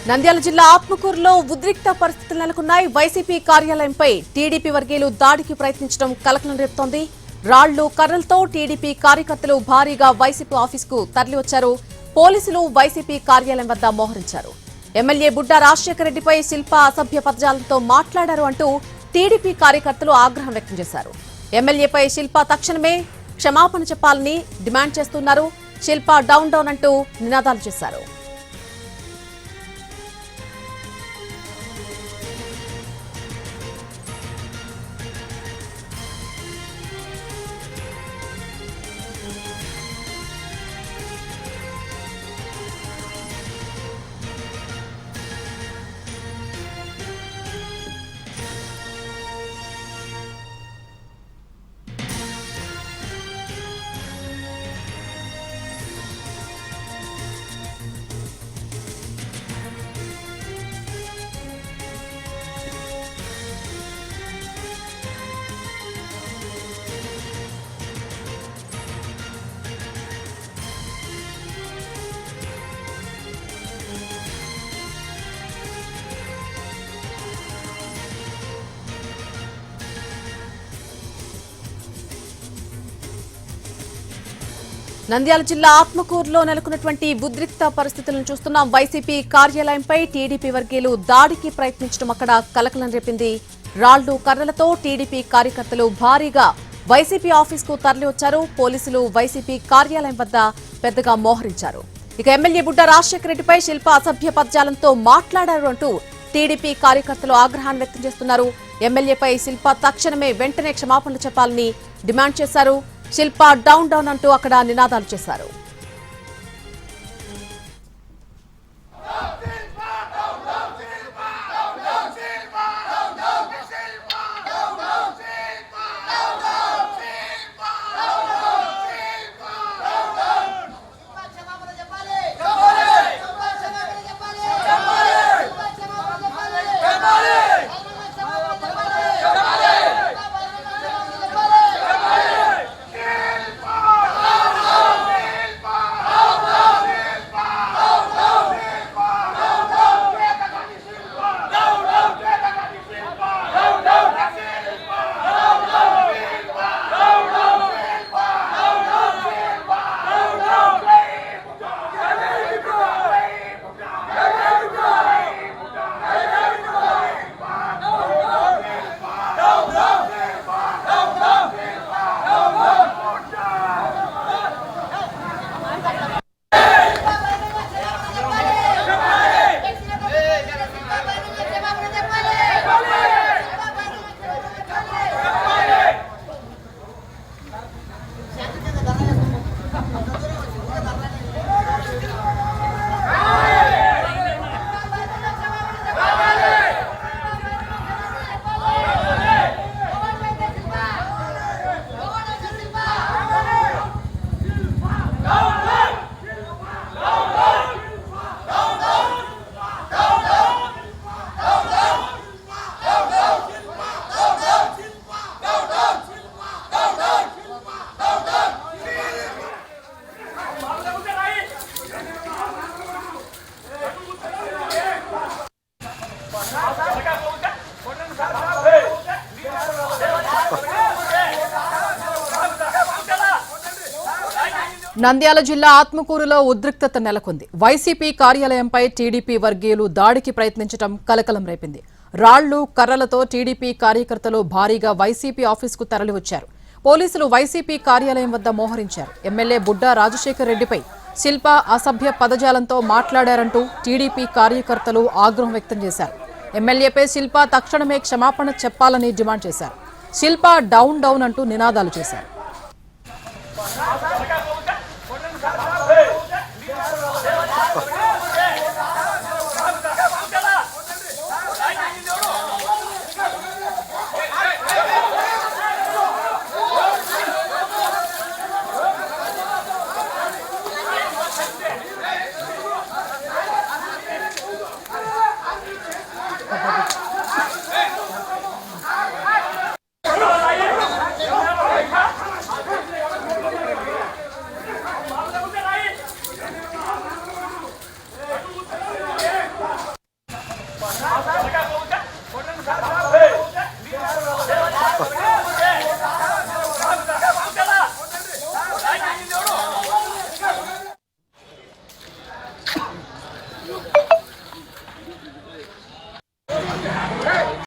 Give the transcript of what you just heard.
నంద్యాల జిల్లా ఆత్మకూరులో ఉద్రిక్త పరిస్థితులు నెలకొన్నాయి. వైసీపీ కార్యాలయంపై టీడీపీ వర్గీయులు దాడికి ప్రయత్నించడం కలకలం రేపుతోంది. రాళ్లు కర్రలతో టీడీపీ కార్యకర్తలు భారీగా వైసీపీ ఆఫీసుకు తరలివచ్చారు. పోలీసులు వైసీపీ కార్యాలయం వద్ద మోహరించారు. ఎమ్మెల్యే బుడ్డా రాజశేఖర రెడ్డిపై శిల్ప అసభ్య పదజాలంతో మాట్లాడారు అంటూ టీడీపీ కార్యకర్తలు ఆగ్రహం వ్యక్తం చేశారు. ఎమ్మెల్యేపై శిల్ప తక్షణమే క్షమాపణ చెప్పాలని డిమాండ్ చేస్తున్నారు. శిల్ప డౌన్ డౌన్ అంటూ నినాదాలు చేశారు. నంద్యాల జిల్లా ఆత్మకూరులో నెలకొన్నటువంటి ఉద్రిక్త పరిస్థితులను చూస్తున్నాం. వైసీపీ కార్యాలయంపై టీడీపీ వర్గీయులు దాడికి ప్రయత్నించడం అక్కడ కలకలం రేపింది. రాళ్లు కర్రలతో టీడీపీ కార్యకర్తలు భారీగా వైసీపీ ఆఫీసుకు తరలివచ్చారు. పోలీసులు వైసీపీ కార్యాలయం వద్ద పెద్దగా మోహరించారు. ఇక ఎమ్మెల్యే బుడ్డా రాజశేఖర రెడ్డిపై శిల్ప అసభ్య పదజాలంతో మాట్లాడారు అంటూ టీడీపీ కార్యకర్తలు ఆగ్రహాన్ని వ్యక్తం చేస్తున్నారు. ఎమ్మెల్యేపై శిల్ప తక్షణమే వెంటనే క్షమాపణలు చెప్పాలని డిమాండ్ చేశారు. శిల్ప డౌన్ డౌన్ అంటూ అక్కడ నినాదాలు చేశారు. నంద్యాల జిల్లా ఆత్మకూరులో ఉద్రిక్తత నెలకొంది. వైసీపీ కార్యాలయంపై టీడీపీ వర్గీయులు దాడికి ప్రయత్నించడం కలకలం రేపింది. రాళ్లు కర్రలతో టీడీపీ కార్యకర్తలు భారీగా వైసీపీ ఆఫీసుకు తరలివచ్చారు. పోలీసులు వైసీపీ కార్యాలయం వద్ద మోహరించారు. ఎమ్మెల్యే బుడ్డా రాజశేఖర రెడ్డిపై శిల్ప అసభ్య పదజాలంతో మాట్లాడారంటూ టీడీపీ కార్యకర్తలు ఆగ్రహం వ్యక్తం చేశారు. ఎమ్మెల్యేపై శిల్ప తక్షణమే క్షమాపణ చెప్పాలని డిమాండ్ చేశారు. శిల్ప డౌన్ డౌన్ అంటూ నినాదాలు చేశారు.